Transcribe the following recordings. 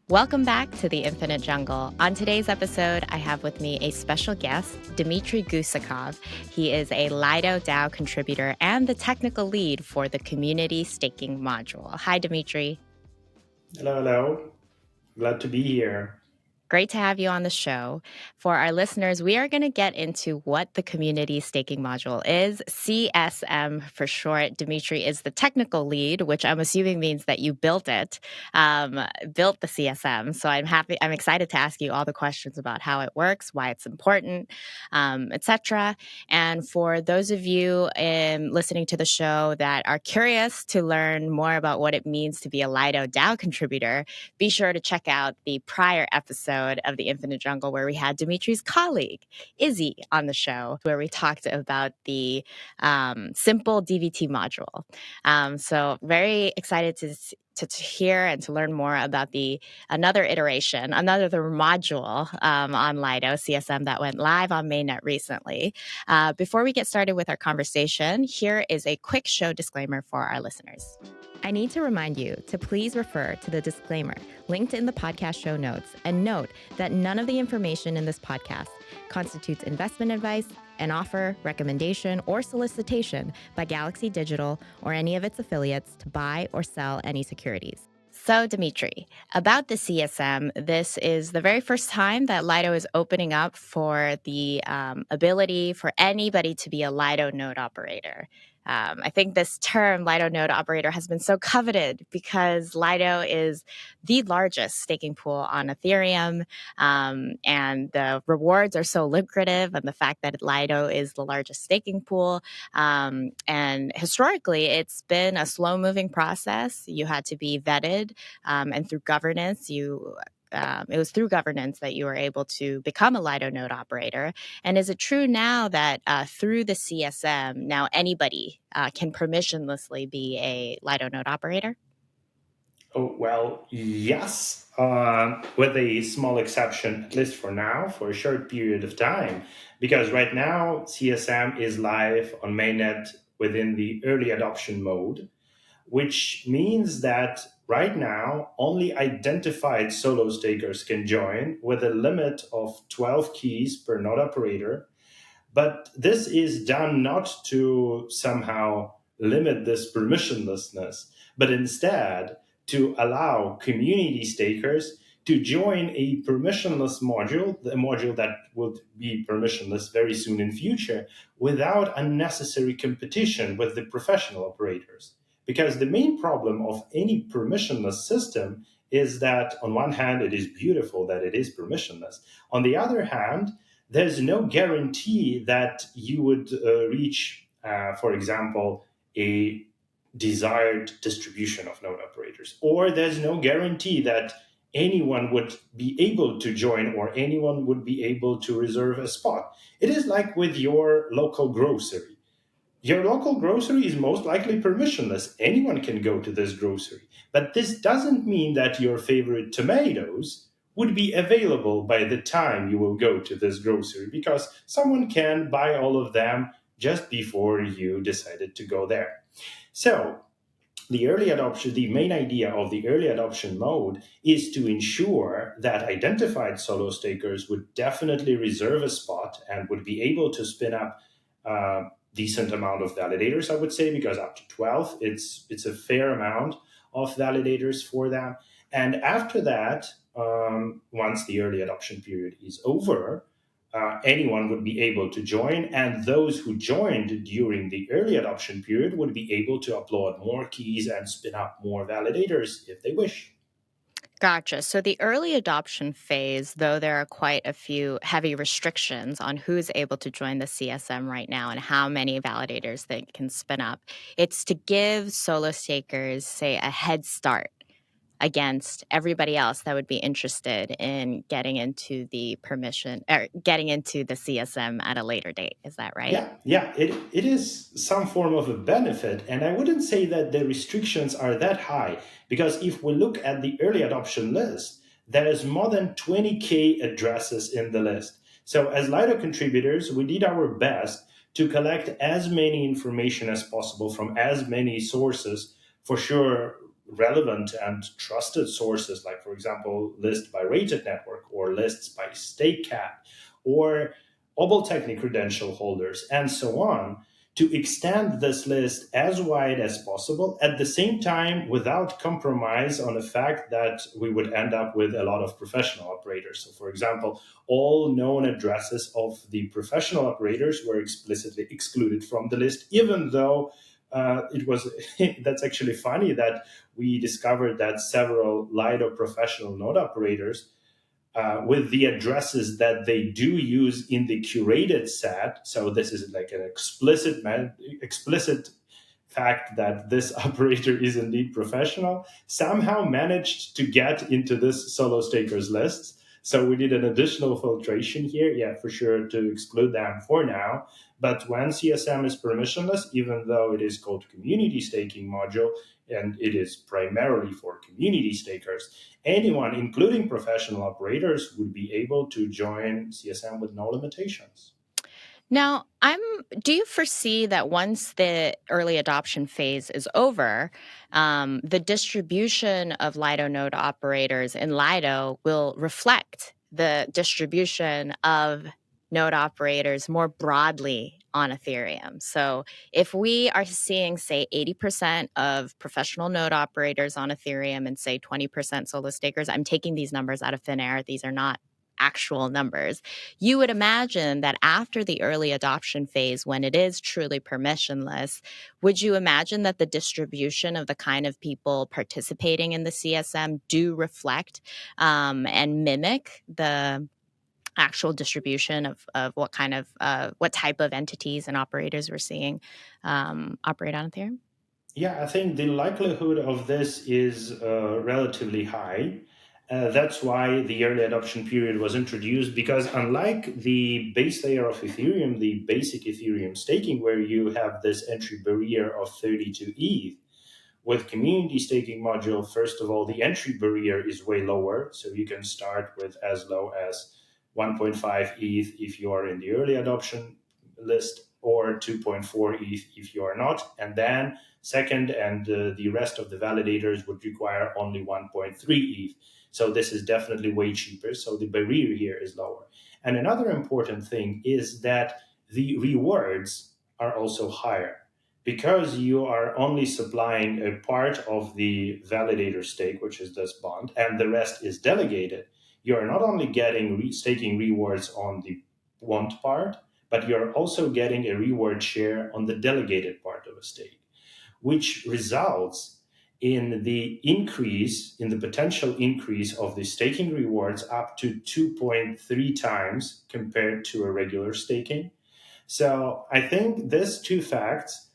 Welcome back to the Infinite Jungle. On today's episode, I have with me a special guest, Dmitry Gusakov. He is a Lido DAO contributor and the technical lead for the Community Staking Module. Hi, Dmitry. Hello. Glad to be here. Great to have you on the show. For our listeners, we are going to get into what the Community Staking Module is. CSM for short. Dmitry is the technical lead, which I'm assuming means that you built it, built the CSM. So I'm excited to ask you all the questions about how it works, why it's important, etc. And for those of you listening to the show that are curious to learn more about what it means to be a Lido DAO contributor, be sure to check out the prior episode of the Infinite Jungle where we had Dmitry's colleague, Izzy, on the show, where we talked about the Simple DVT Module. So very excited to hear and to learn more about another module on Lido CSM that went live on mainnet recently. Before we get started with our conversation, here is a quick show disclaimer for our listeners. I need to remind you to please refer to the disclaimer linked in the podcast show notes and note that none of the information in this podcast constitutes investment advice, an offer, recommendation, or solicitation by Galaxy Digital or any of its affiliates to buy or sell any securities. So, Dmitry, about the CSM, this is the very first time that Lido is opening up for the ability for anybody to be a Lido node operator. I think this term, Lido node operator, has been so coveted because Lido is the largest staking pool on Ethereum, and the rewards are so lucrative, and the fact that Lido is the largest staking pool. And historically, it's been a slow-moving process. You had to be vetted, and through governance, it was through governance that you were able to become a Lido node operator. And is it true now that through the CSM, now anybody can permissionlessly be a Lido node operator? Oh, well, yes, with a small exception, at least for now, for a short period of time, because right now CSM is live on mainnet within the early adoption mode, which means that right now only identified solo stakers can join with a limit of 12 keys per node operator. But this is done not to somehow limit this permissionlessness, but instead to allow community stakers to join a permissionless module, the module that will be permissionless very soon in future, without unnecessary competition with the professional operators. Because the main problem of any permissionless system is that on one hand, it is beautiful that it is permissionless. On the other hand, there's no guarantee that you would reach, for example, a desired distribution of node operators, or there's no guarantee that anyone would be able to join or anyone would be able to reserve a spot. It is like with your local grocery. Your local grocery is most likely permissionless. Anyone can go to this grocery. But this doesn't mean that your favorite tomatoes would be available by the time you will go to this grocery, because someone can buy all of them just before you decided to go there. So, the main idea of the early adoption mode is to ensure that identified solo stakers would definitely reserve a spot and would be able to spin up decent amount of validators, I would say, because up to 12, it's a fair amount of validators for them. And after that, once the early adoption period is over, anyone would be able to join, and those who joined during the early adoption period would be able to upload more keys and spin up more validators if they wish. Gotcha. So the early adoption phase, though there are quite a few heavy restrictions on who's able to join the CSM right now and how many validators they can spin up, it's to give solo stakers, say, a head start against everybody else that would be interested in getting into the CSM at a later date. Is that right? It is some form of a benefit, and I wouldn't say that the restrictions are that high, because if we look at the early adoption list, there is more than 20K addresses in the list. So as Lido contributors, we did our best to collect as many information as possible from as many sources, for sure relevant and trusted sources, like, for example, list by rated network or lists by stake cap or Oboltechnic credential holders and so on, to extend this list as wide as possible, at the same time without compromise on the fact that we would end up with a lot of professional operators. So, for example, all known addresses of the professional operators were explicitly excluded from the list, even though it was that's actually funny that we discovered that several Lido professional node operators, with the addresses that they do use in the curated set. So this is like an explicit fact that this operator is indeed professional, somehow managed to get into this solo stakers list. So we did an additional filtration here, yeah, for sure, to exclude them for now. But when CSM is permissionless, even though it is called Community Staking Module, and it is primarily for community stakers, anyone, including professional operators, would be able to join CSM with no limitations. Now, do you foresee that once the early adoption phase is over, the distribution of Lido node operators in Lido will reflect the distribution of node operators more broadly on Ethereum? So if we are seeing, say, 80% of professional node operators on Ethereum and, say, 20% solo stakers, I'm taking these numbers out of thin air. These are not actual numbers. You would imagine that after the early adoption phase, when it is truly permissionless, would you imagine that the distribution of the kind of people participating in the CSM do reflect and mimic the actual distribution of what kind of what type of entities and operators we're seeing operate on Ethereum? Yeah, I think the likelihood of this is relatively high. That's why the early adoption period was introduced, because unlike the base layer of Ethereum, the basic Ethereum staking, where you have this entry barrier of 32 ETH, with community staking module, first of all, the entry barrier is way lower. So you can start with as low as 1.5 ETH if you are in the early adoption list, or 2.4 ETH if you are not. And then second, and the rest of the validators would require only 1.3 ETH. So this is definitely way cheaper. So the barrier here is lower. And another important thing is that the rewards are also higher, because you are only supplying a part of the validator stake, which is this bond, and the rest is delegated. You are not only getting staking rewards on the want part, but you're also getting a reward share on the delegated part of a stake, which results in the increase, in the potential increase of the staking rewards up to 2.3 times compared to a regular staking. So I think these two facts,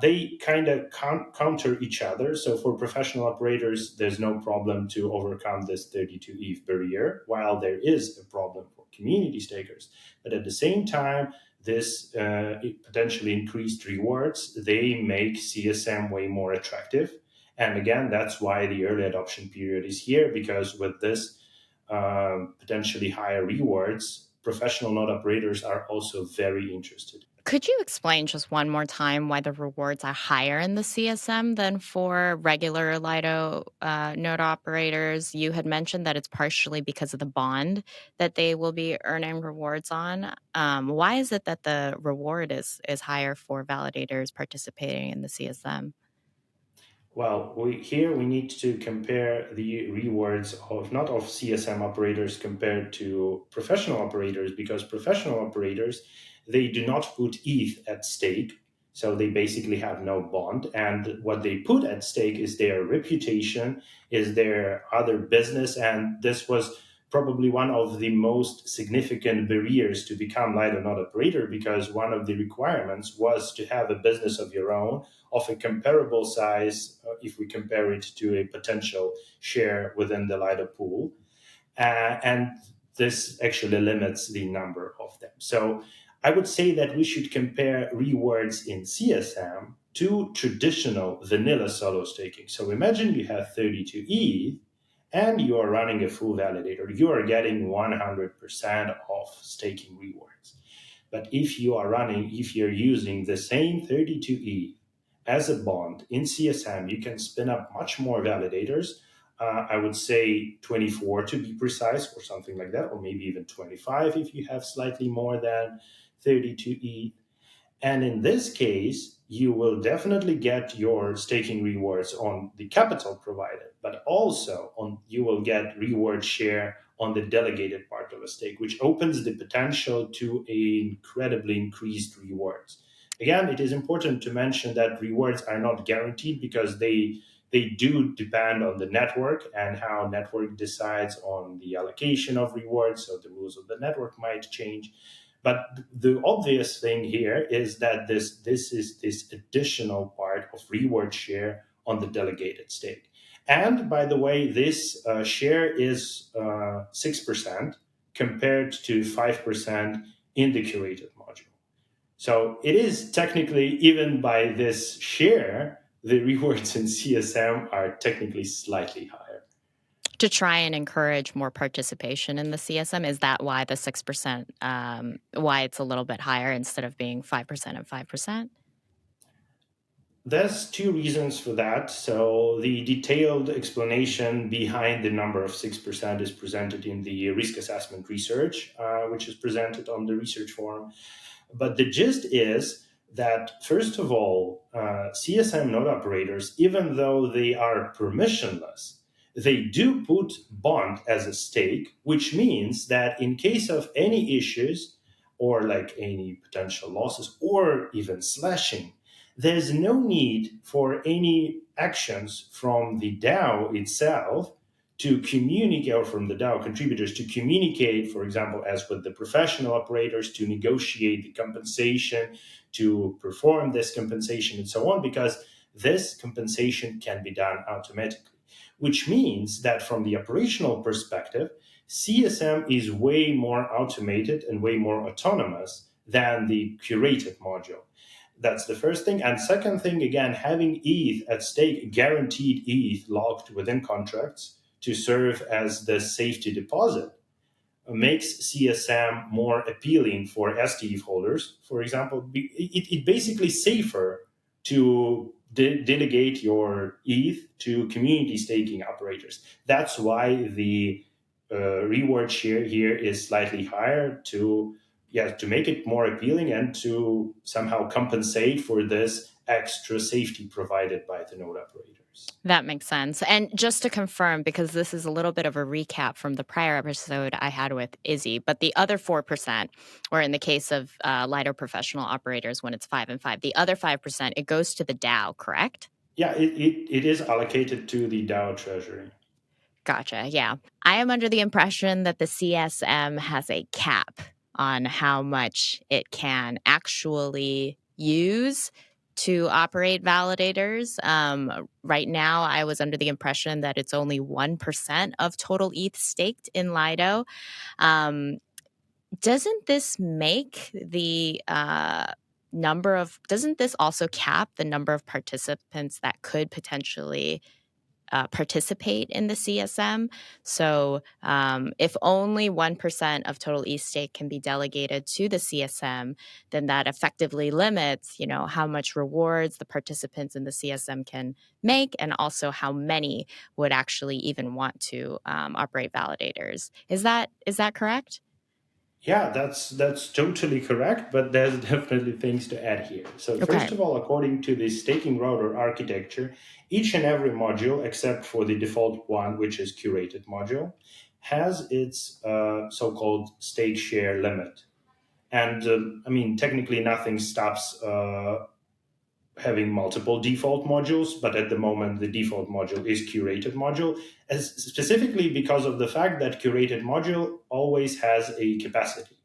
they kind of counter each other. So for professional operators, there's no problem to overcome this 32 ETH barrier, while there is a problem for community stakers. But at the same time, this potentially increased rewards, they make CSM way more attractive. And again, that's why the early adoption period is here, because with this potentially higher rewards, professional node operators are also very interested. Could you explain just one more time why the rewards are higher in the CSM than for regular Lido node operators? You had mentioned that it's partially because of the bond that they will be earning rewards on. Why is it that the reward is higher for validators participating in the CSM? Well, here we need to compare the rewards of not of CSM operators compared to professional operators, because professional operators, they do not put ETH at stake. So they basically have no bond. And what they put at stake is their reputation, is their other business. And this was probably one of the most significant barriers to become Lido node operator, because one of the requirements was to have a business of your own of a comparable size, if we compare it to a potential share within the Lido pool. And this actually limits the number of them. So I would say that we should compare rewards in CSM to traditional vanilla solo staking. So imagine you have 32 ETH and you are running a full validator. You are getting 100% of staking rewards. But if you're using the same 32 ETH as a bond in CSM, you can spin up much more validators. I would say 24 to be precise, or something like that, or maybe even 25 if you have slightly more than 32 ETH. And in this case, you will definitely get your staking rewards on the capital provided, but also you will get reward share on the delegated part of a stake, which opens the potential to incredibly increased rewards. Again, it is important to mention that rewards are not guaranteed because they do depend on the network and how network decides on the allocation of rewards. So the rules of the network might change. But the obvious thing here is that this is this additional part of reward share on the delegated stake. And by the way, this share is 6% compared to 5% in the curated module. So it is technically, even by this share, the rewards in CSM are technically slightly higher. To try and encourage more participation in the CSM, is that why the 6%, why it's a little bit higher instead of being 5% and 5%? There's two reasons for that. So the detailed explanation behind the number of 6% is presented in the risk assessment research, which is presented on the research forum. But the gist is that, first of all, CSM node operators, even though they are permissionless, they do put bond as a stake, which means that in case of any issues or like any potential losses or even slashing, there's no need for any actions from the DAO itself to communicate, or from the DAO contributors to communicate, for example, as with the professional operators, to negotiate the compensation, to perform this compensation, and so on, because this compensation can be done automatically. Which means that from the operational perspective, CSM is way more automated and way more autonomous than the curated module. That's the first thing. And second thing, again, having ETH at stake, guaranteed ETH locked within contracts to serve as the safety deposit, makes CSM more appealing for STETH holders. For example, it basically safer to delegate your ETH to community staking operators. That's why the reward share here is slightly higher to make it more appealing and to somehow compensate for this extra safety provided by the node operators. That makes sense. And just to confirm, because this is a little bit of a recap from the prior episode I had with Izzy, but the other 4%, or in the case of Lido professional operators, when it's 5 and 5, the other 5%, it goes to the DAO, correct? Yeah, it is allocated to the DAO treasury. Gotcha. Yeah. I am under the impression that the CSM has a cap on how much it can actually use to operate validators. Right now, I was under the impression that it's only 1% of total ETH staked in Lido. Doesn't this make the doesn't this also cap the number of participants that could potentially participate in the CSM? So if only 1% of total ETH stake can be delegated to the CSM, then that effectively limits, how much rewards the participants in the CSM can make, and also how many would actually even want to operate validators. Is that correct? Yeah, that's totally correct, but there's definitely things to add here. So first of all, according to the staking router architecture, each and every module, except for the default one, which is curated module, has its so-called stake share limit. And technically nothing stops having multiple default modules, but at the moment the default module is curated module, specifically because of the fact that curated module always has a capacity,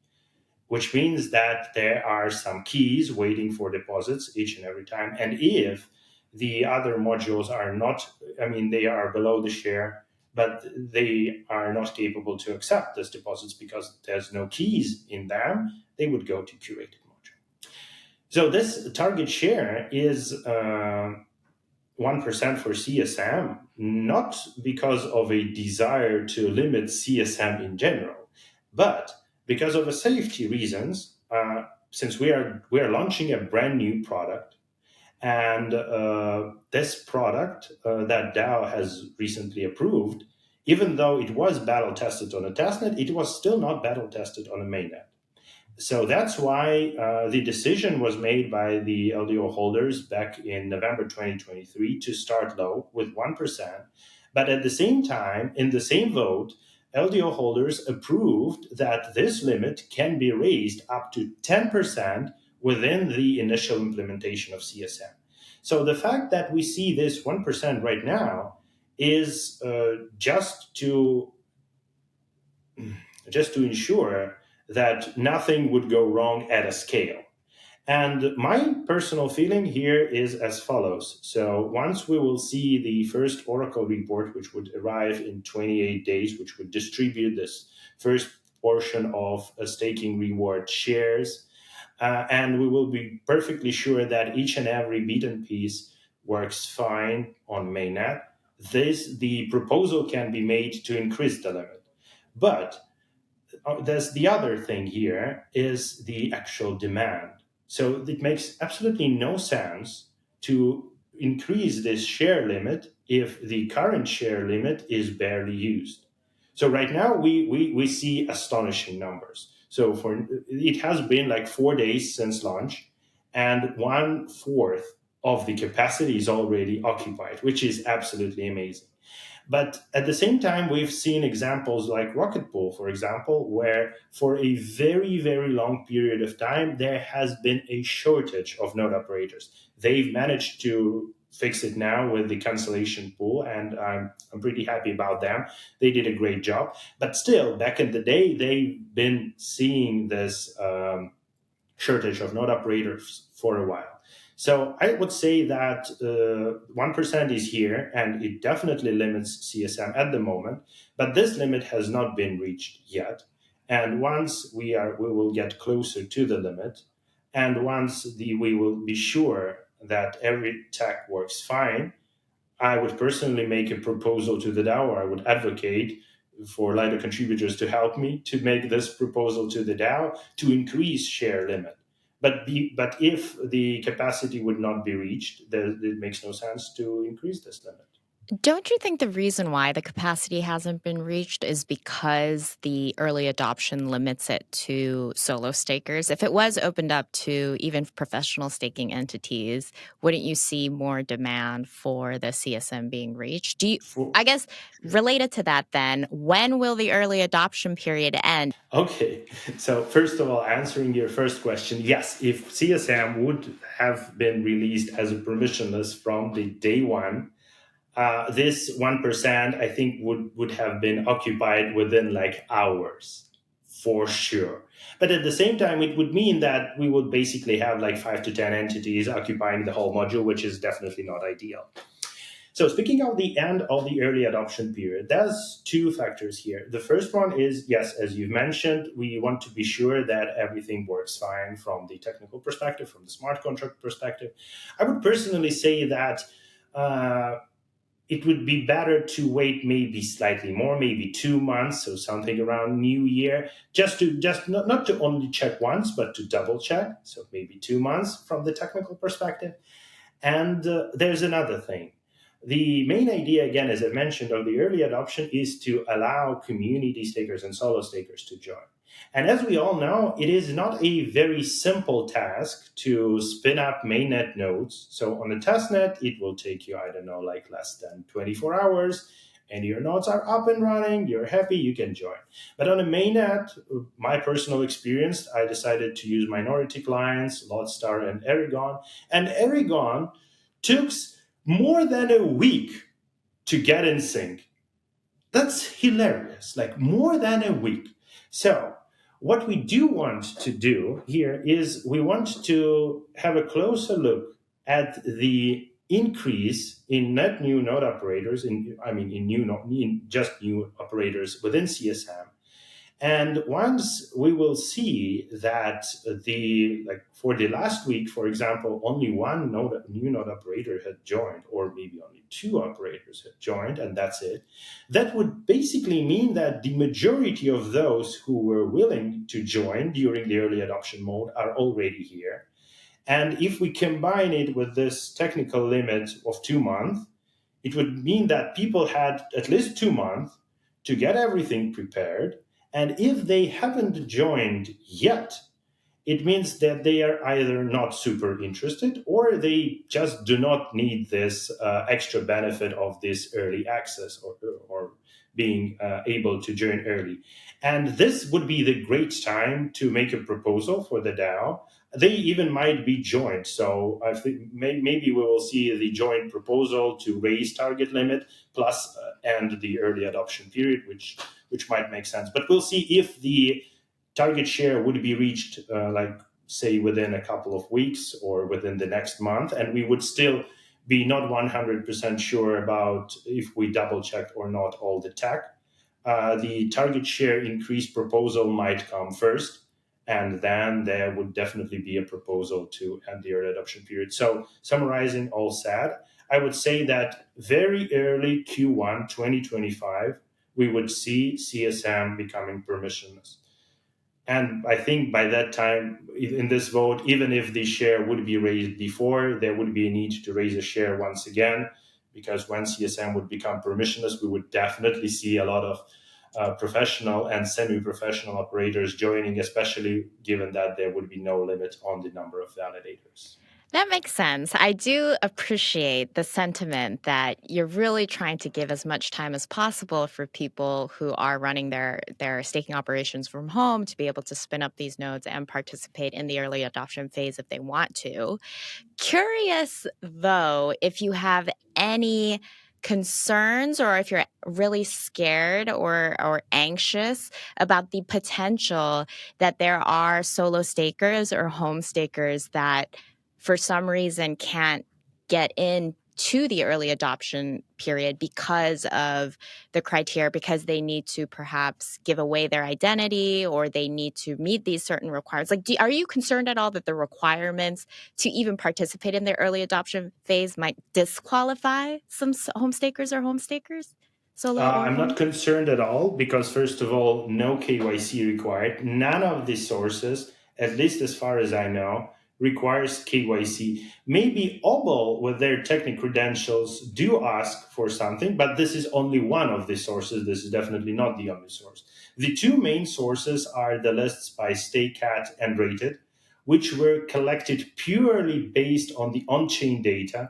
which means that there are some keys waiting for deposits each and every time. And if the other modules are not, they are below the share, but they are not capable to accept these deposits because there's no keys in them, they would go to curated module. So this target share is 1% for CSM, not because of a desire to limit CSM in general, but because of a safety reasons. Since we are launching a brand new product, And this product that DAO has recently approved, even though it was battle tested on a testnet, it was still not battle tested on a mainnet. So that's why the decision was made by the LDO holders back in November 2023 to start low with 1%. But at the same time, in the same vote, LDO holders approved that this limit can be raised up to 10% within the initial implementation of CSM. So the fact that we see this 1% right now is just to ensure that nothing would go wrong at a scale. And my personal feeling here is as follows. So once we will see the first Oracle report, which would arrive in 28 days, which would distribute this first portion of a staking reward shares, and we will be perfectly sure that each and every beaten piece works fine on mainnet, the proposal can be made to increase the limit. But there's the other thing here is the actual demand. So it makes absolutely no sense to increase this share limit if the current share limit is barely used. So right now we see astonishing numbers. So it has been like 4 days since launch, and 1/4 of the capacity is already occupied, which is absolutely amazing. But at the same time, we've seen examples like Rocket Pool, for example, where for a very, very long period of time, there has been a shortage of node operators. They've managed to fix it now with the cancellation pool, and I'm pretty happy about them. They did a great job. But still, back in the day, they've been seeing this shortage of node operators for a while. So I would say that 1% is here, and it definitely limits CSM at the moment, but this limit has not been reached yet. And once we will get closer to the limit, and once we will be sure that every tech works fine, I would personally make a proposal to the DAO, or I would advocate for Lido contributors to help me to make this proposal to the DAO to increase share limit. But if the capacity would not be reached, it makes no sense to increase this limit. Don't you think the reason why the capacity hasn't been reached is because the early adoption limits it to solo stakers? If it was opened up to even professional staking entities, wouldn't you see more demand for the CSM being reached? I guess related to that then, when will the early adoption period end? Okay, so first of all, answering your first question, yes, if CSM would have been released as a permissionless from the day one, this 1%, I think, would have been occupied within like hours, for sure. But at the same time, it would mean that we would basically have like 5 to 10 entities occupying the whole module, which is definitely not ideal. So speaking of the end of the early adoption period, there's two factors here. The first one is, yes, as you've mentioned, we want to be sure that everything works fine from the technical perspective, from the smart contract perspective. I would personally say that it would be better to wait maybe slightly more, maybe 2 months, so something around New Year, just not to only check once, but to double check. So maybe 2 months from the technical perspective. And there's another thing. The main idea, again, as I mentioned, of the early adoption is to allow community stakers and solo stakers to join. And as we all know, it is not a very simple task to spin up mainnet nodes. So on a testnet, it will take you, I don't know, like less than 24 hours, and your nodes are up and running, you're happy, you can join. But on a mainnet, my personal experience, I decided to use minority clients, Lodestar and Aragon. And Aragon took more than a week to get in sync. That's hilarious, like more than a week. So what we do want to do here is we want to have a closer look at the increase in net new node operators, in just new operators within CSM. And once we will see that for the last week, for example, only one new node operator had joined, or maybe only 2 operators had joined, and that's it, that would basically mean that the majority of those who were willing to join during the early adoption mode are already here. And if we combine it with this technical limit of 2 months, it would mean that people had at least 2 months to get everything prepared. And if they haven't joined yet, it means that they are either not super interested or they just do not need this extra benefit of this early access or being able to join early. And this would be the great time to make a proposal for the DAO. They even might be joined. So I think maybe we will see the joint proposal to raise target limit plus end the early adoption period, which might make sense. But we'll see if the target share would be reached, say, within a couple of weeks or within the next month, and we would still be not 100% sure about if we double checked or not all the tech. The target share increase proposal might come first, and then there would definitely be a proposal to end the early adoption period. So summarizing all said, I would say that very early Q1 2025, we would see CSM becoming permissionless. And I think by that time, in this vote, even if the share would be raised before, there would be a need to raise a share once again, because when CSM would become permissionless, we would definitely see a lot of professional and semi-professional operators joining, especially given that there would be no limit on the number of validators. That makes sense. I do appreciate the sentiment that you're really trying to give as much time as possible for people who are running their staking operations from home to be able to spin up these nodes and participate in the early adoption phase if they want to. Curious, though, if you have any concerns or if you're really scared or anxious about the potential that there are solo stakers or home stakers that for some reason can't get into the early adoption period because of the criteria, because they need to perhaps give away their identity or they need to meet these certain requirements. Are you concerned at all that the requirements to even participate in the early adoption phase might disqualify some home stakers or home stakers? I'm not concerned at all because, first of all, no KYC required. None of the sources, at least as far as I know, requires KYC. Maybe Obol, with their technical credentials, do ask for something, but this is only one of the sources. This is definitely not the only source. The two main sources are the lists by Stakecat and Rated, which were collected purely based on the on-chain data.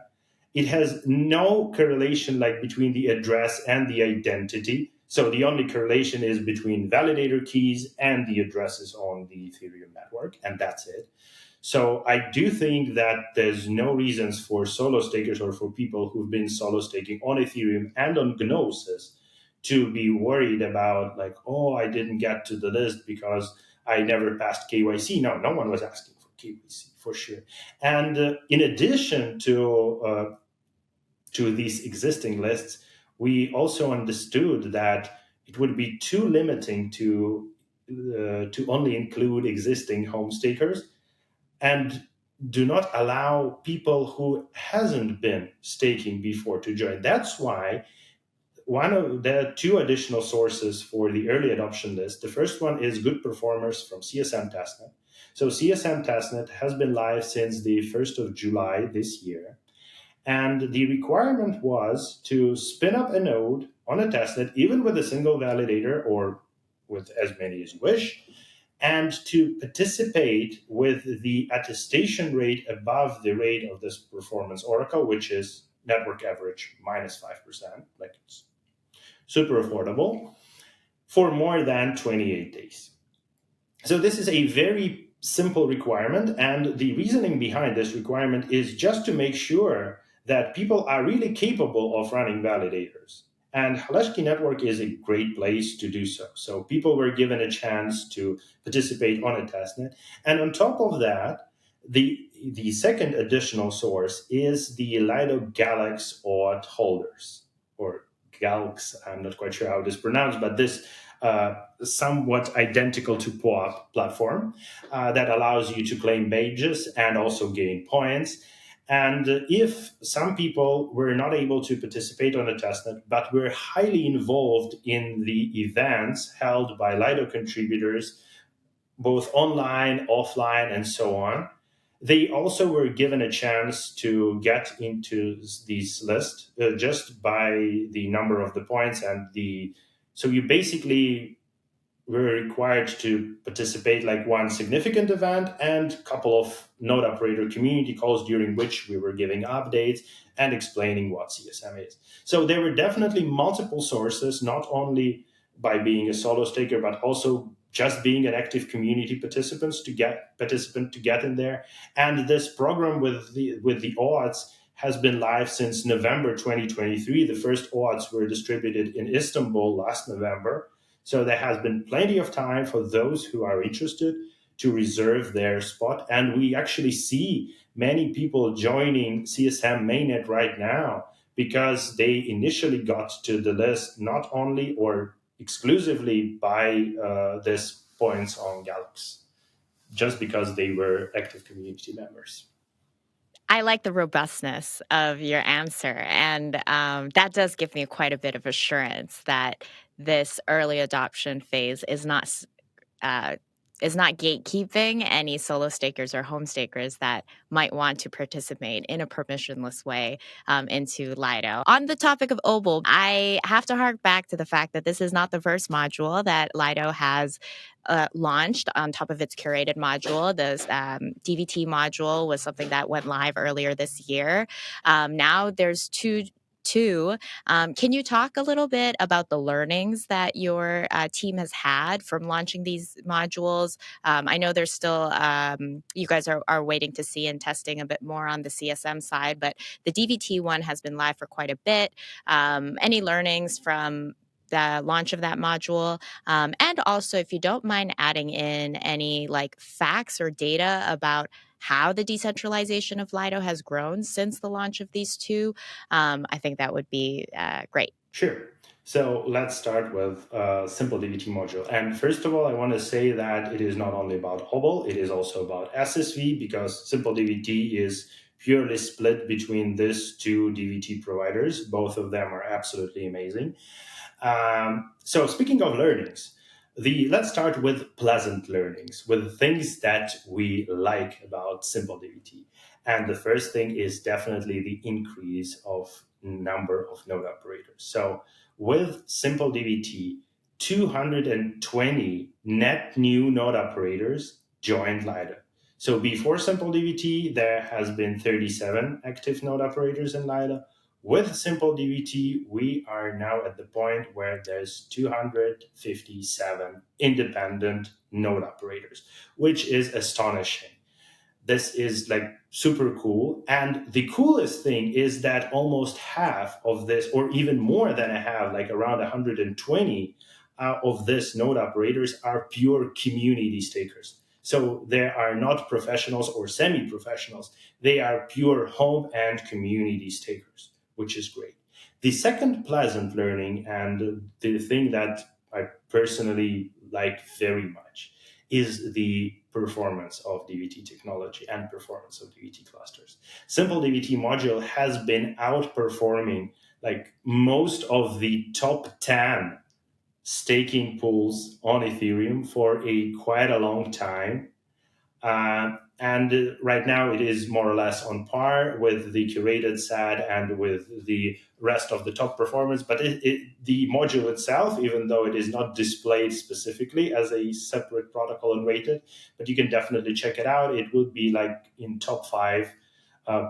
It has no correlation between the address and the identity. So the only correlation is between validator keys and the addresses on the Ethereum network, and that's it. So I do think that there's no reasons for solo stakers or for people who've been solo staking on Ethereum and on Gnosis to be worried about I didn't get to the list because I never passed KYC. No one was asking for KYC for sure. And in addition to these existing lists, we also understood that it would be too limiting to only include existing home stakers and do not allow people who hasn't been staking before to join. That's why there are two additional sources for the early adoption list. The first one is good performers from CSM Testnet. So CSM Testnet has been live since the 1st of July this year. And the requirement was to spin up a node on a testnet, even with a single validator or with as many as you wish, and to participate with the attestation rate above the rate of this performance oracle, which is network average minus 5%, it's super affordable, for more than 28 days. So this is a very simple requirement, and the reasoning behind this requirement is just to make sure that people are really capable of running validators. And Halashki Network is a great place to do so. So people were given a chance to participate on a testnet. And on top of that, the second additional source is the Lido Galax auth holders, or Galx, I'm not quite sure how it is pronounced, but this somewhat identical to POAP platform that allows you to claim badges and also gain points. And if some people were not able to participate on a testnet, but were highly involved in the events held by Lido contributors, both online, offline, and so on, They also were given a chance to get into this list just by the number of the points and so you basically were required to participate like one significant event and a couple of node operator community calls during which we were giving updates and explaining what CSM is. So there were definitely multiple sources, not only by being a solo staker, but also just being an active community participant to get in there. And this program with the odds has been live since November 2023. The first odds were distributed in Istanbul last November. So there has been plenty of time for those who are interested to reserve their spot. And we actually see many people joining CSM mainnet right now because they initially got to the list not only or exclusively by this points on Galaxy, just because they were active community members. I like the robustness of your answer. And that does give me quite a bit of assurance that this early adoption phase is not gatekeeping any solo stakers or home stakers that might want to participate in a permissionless way into Lido. On the topic of OBOL, I have to hark back to the fact that this is not the first module that Lido has launched on top of its curated module. The DVT module was something that went live earlier this year. Now there's two. Can you talk a little bit about the learnings that your team has had from launching these modules? I know there's still, you guys are waiting to see and testing a bit more on the CSM side, but the DVT one has been live for quite a bit. Any learnings from the launch of that module? And also, if you don't mind adding in any like facts or data about how the decentralization of Lido has grown since the launch of these two, I think that would be great. Sure. So let's start with Simple DVT Module. And first of all, I want to say that it is not only about OBOL, it is also about SSV, because Simple DVT is purely split between these two DVT providers. Both of them are absolutely amazing. So speaking of learnings, let's start with pleasant learnings, with things that we like about Simple DVT. And the first thing is definitely the increase of number of node operators. So with Simple DVT, 220 net new node operators joined Lido. So before Simple DVT, there has been 37 active node operators in Lido. With Simple DVT, we are now at the point where there's 257 independent node operators, which is astonishing. This is like super cool. And the coolest thing is that almost half of this, or even more than a half, like around 120 of this node operators are pure community stakers. So they are not professionals or semi-professionals. They are pure home and community stakers, which is great. The second pleasant learning, and the thing that I personally like very much, is the performance of DVT technology and performance of DVT clusters. Simple DVT module has been outperforming like most of the top 10 staking pools on Ethereum for quite a long time. And right now it is more or less on par with the curated SAD and with the rest of the top performance. But the module itself, even though it is not displayed specifically as a separate protocol and rated, but you can definitely check it out. It would be like in top 5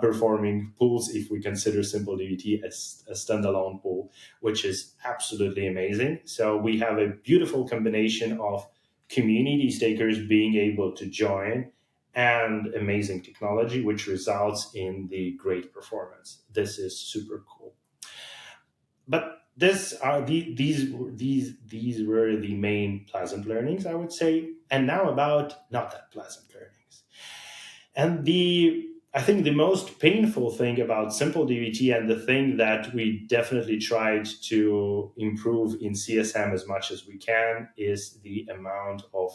performing pools if we consider Simple DVT as a standalone pool, which is absolutely amazing. So we have a beautiful combination of community stakers being able to join and amazing technology, which results in the great performance. This is super cool. But these were the main pleasant learnings, I would say. And now about not that pleasant learnings. And I think the most painful thing about Simple DVT, and the thing that we definitely tried to improve in CSM as much as we can, is the amount of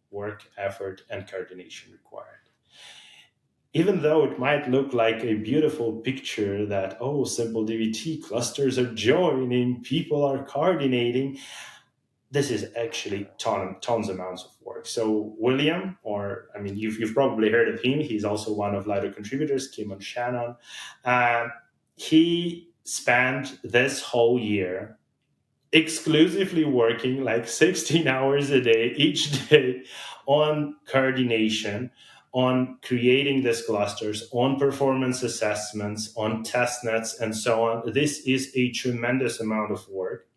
work, effort, and coordination required. Even though it might look like a beautiful picture that, oh, Simple DVT clusters are joining, people are coordinating, this is actually tons amounts of work. So William, or I mean, you've probably heard of him. He's also one of Lido contributors, Kim and Shannon. He spent this whole year exclusively working like 16 hours a day, each day, on coordination, on creating these clusters, on performance assessments, on test nets, and so on. This is a tremendous amount of work.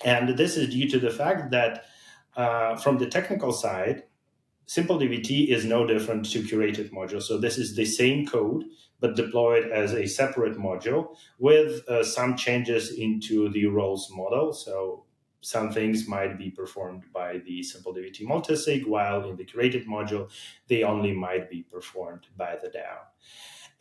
And this is due to the fact that from the technical side, Simple DVT is no different to Curated Module. So this is the same code, but deployed as a separate module with some changes into the roles model. So some things might be performed by the Simple DVT multisig, while in the Curated Module, they only might be performed by the DAO.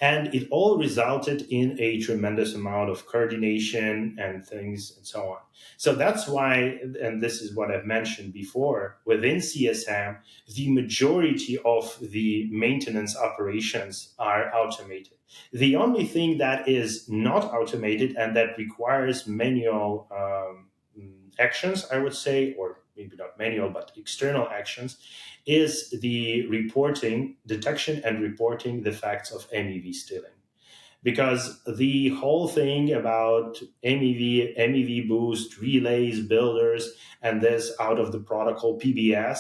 And it all resulted in a tremendous amount of coordination and things and so on. So that's why, and this is what I've mentioned before, within CSM, the majority of the maintenance operations are automated. The only thing that is not automated and that requires manual actions, I would say, or maybe not manual, but external actions, is the reporting, detection and reporting the facts of MEV stealing. Because the whole thing about MEV boost, relays, builders, and this out of the protocol PBS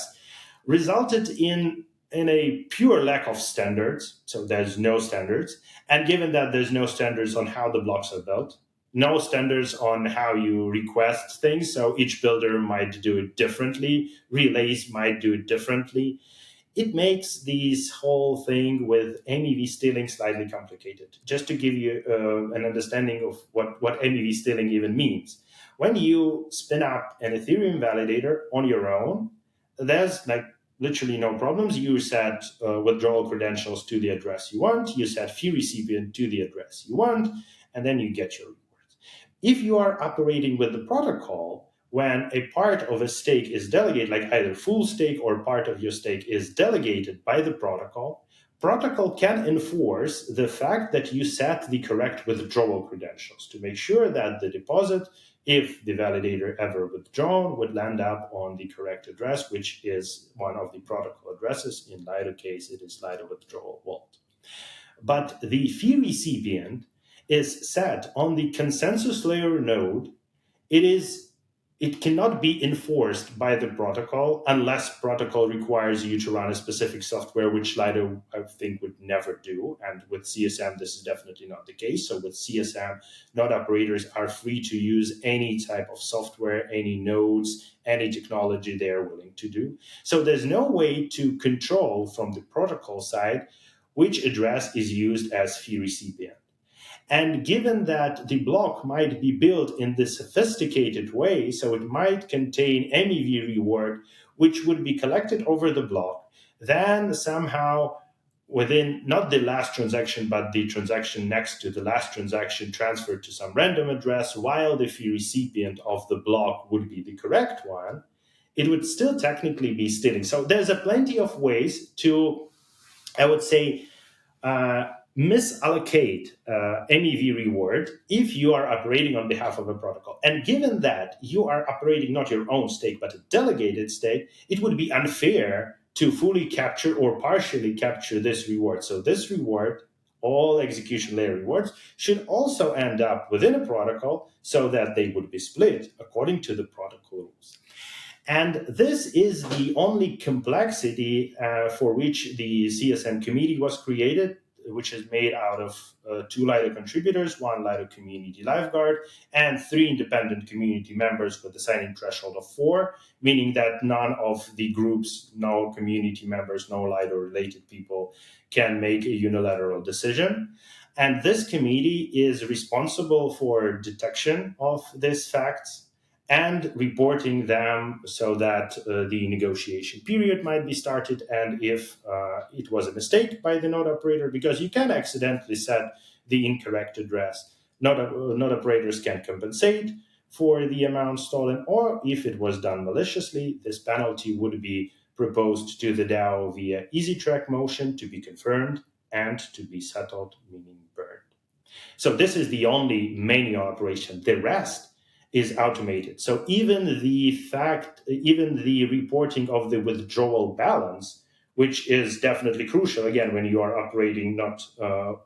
resulted in a pure lack of standards. So there's no standards. And given that there's no standards on how the blocks are built, no standards on how you request things. So each builder might do it differently. Relays might do it differently. It makes this whole thing with MEV stealing slightly complicated. Just to give you an understanding of what MEV stealing even means. When you spin up an Ethereum validator on your own, there's like literally no problems. You set withdrawal credentials to the address you want. You set fee recipient to the address you want, and then you get your rewards. If you are operating with the protocol, when a part of a stake is delegated, like either full stake or part of your stake is delegated by the protocol can enforce the fact that you set the correct withdrawal credentials to make sure that the deposit, if the validator ever withdrawn, would land up on the correct address, which is one of the protocol addresses. In Lido case, it is Lido withdrawal vault. But the fee recipient is set on the consensus layer node. It cannot be enforced by the protocol unless protocol requires you to run a specific software, which Lido, I think, would never do. And with CSM, this is definitely not the case. So with CSM, node operators are free to use any type of software, any nodes, any technology they are willing to do. So there's no way to control from the protocol side which address is used as fee recipient. And given that the block might be built in this sophisticated way, so it might contain MEV reward, which would be collected over the block, then somehow within not the last transaction, but the transaction next to the last transaction transferred to some random address, while the fee recipient of the block would be the correct one, it would still technically be stealing. So there's a plenty of ways to, I would say, misallocate MEV reward if you are operating on behalf of a protocol. And given that you are operating not your own stake, but a delegated stake, it would be unfair to fully capture or partially capture this reward. So this reward, all execution layer rewards, should also end up within a protocol so that they would be split according to the protocol rules. And this is the only complexity for which the CSM committee was created, which is made out of 2 Lido contributors, 1 Lido community lifeguard, and 3 independent community members with a signing threshold of 4, meaning that none of the groups, no community members, no Lido-related people can make a unilateral decision. And this committee is responsible for detection of these facts and reporting them so that the negotiation period might be started. And if it was a mistake by the node operator, because you can accidentally set the incorrect address, node operators can compensate for the amount stolen, or if it was done maliciously, this penalty would be proposed to the DAO via easy track motion to be confirmed and to be settled, meaning burned. So this is the only manual operation. The rest is automated. So even the reporting of the withdrawal balance, which is definitely crucial, again, when you are operating not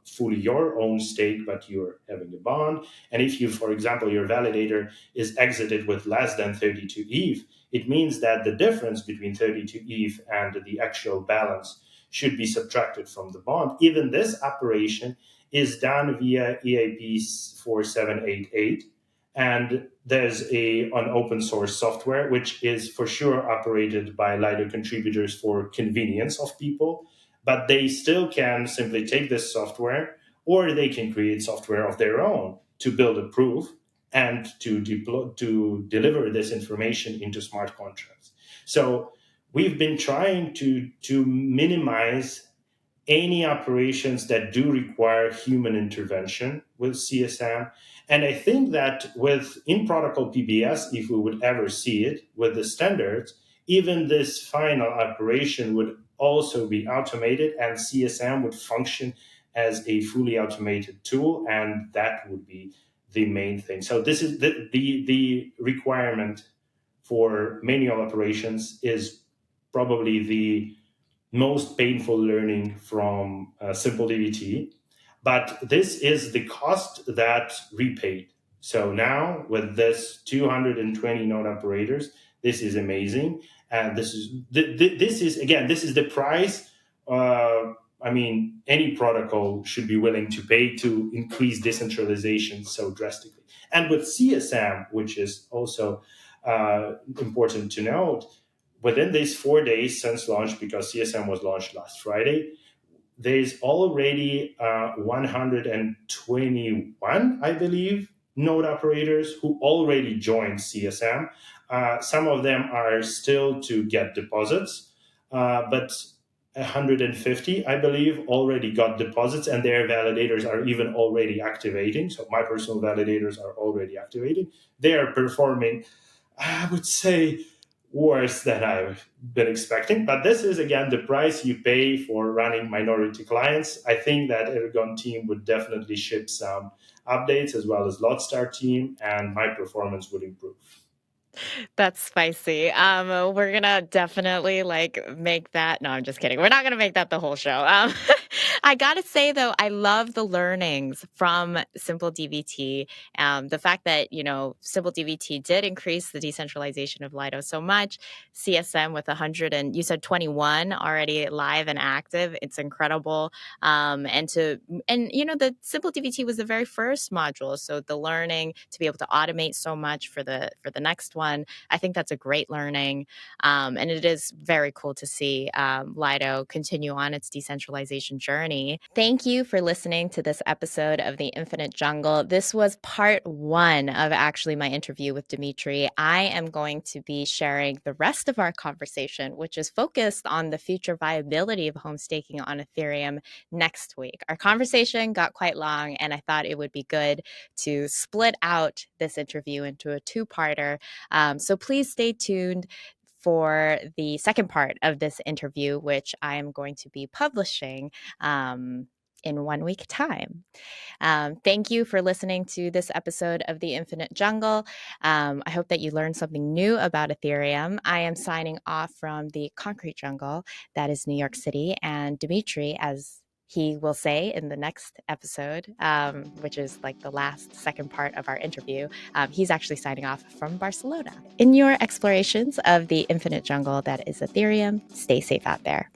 fully your own stake, but you're having a bond. And if you, for example, your validator is exited with less than 32 ETH, it means that the difference between 32 ETH and the actual balance should be subtracted from the bond. Even this operation is done via EIP 4788. And there's an open source software, which is for sure operated by Lido contributors for convenience of people, but they still can simply take this software, or they can create software of their own to build a proof and to deliver this information into smart contracts. So we've been trying to minimize any operations that do require human intervention with CSM. And I think that with in protocol PBS, if we would ever see it with the standards, even this final operation would also be automated, and CSM would function as a fully automated tool, and that would be the main thing. So this is the requirement for manual operations is probably the most painful learning from Simple DVT. But this is the cost that repaid. So now with this 220 node operators, this is amazing, and this is the price. Any protocol should be willing to pay to increase decentralization so drastically. And with CSM, which is also important to note, within these 4 days since launch, because CSM was launched last Friday, there's already 121, I believe, node operators who already joined CSM. Some of them are still to get deposits, but 150, I believe, already got deposits, and their validators are even already activating. So my personal validators are already activating. They are performing, I would say, worse than I've been expecting. But this is, again, the price you pay for running minority clients. I think that Ergon team would definitely ship some updates, as well as Lotstar team, and my performance would improve. That's spicy. We're gonna definitely make that. No, I'm just kidding. We're not gonna make that the whole show. I gotta say though, I love the learnings from Simple DVT. The fact that Simple DVT did increase the decentralization of Lido so much. CSM with 100 and you said 21 already live and active. It's incredible. The Simple DVT was the very first module, so the learning to be able to automate so much for the next one, I think that's a great learning. And it is very cool to see Lido continue on its decentralization journey. Thank you for listening to this episode of The Infinite Jungle. This was part 1 of actually my interview with Dmitry. I am going to be sharing the rest of our conversation, which is focused on the future viability of home staking on Ethereum, next week. Our conversation got quite long, and I thought it would be good to split out this interview into a 2-parter. So please stay tuned for the second part of this interview, which I am going to be publishing in 1 week time. Thank you for listening to this episode of The Infinite Jungle. I hope that you learned something new about Ethereum. I am signing off from the concrete jungle that is New York City, and Dmitry, as he will say in the next episode, which is the second part of our interview, he's actually signing off from Barcelona. In your explorations of the infinite jungle that is Ethereum, stay safe out there.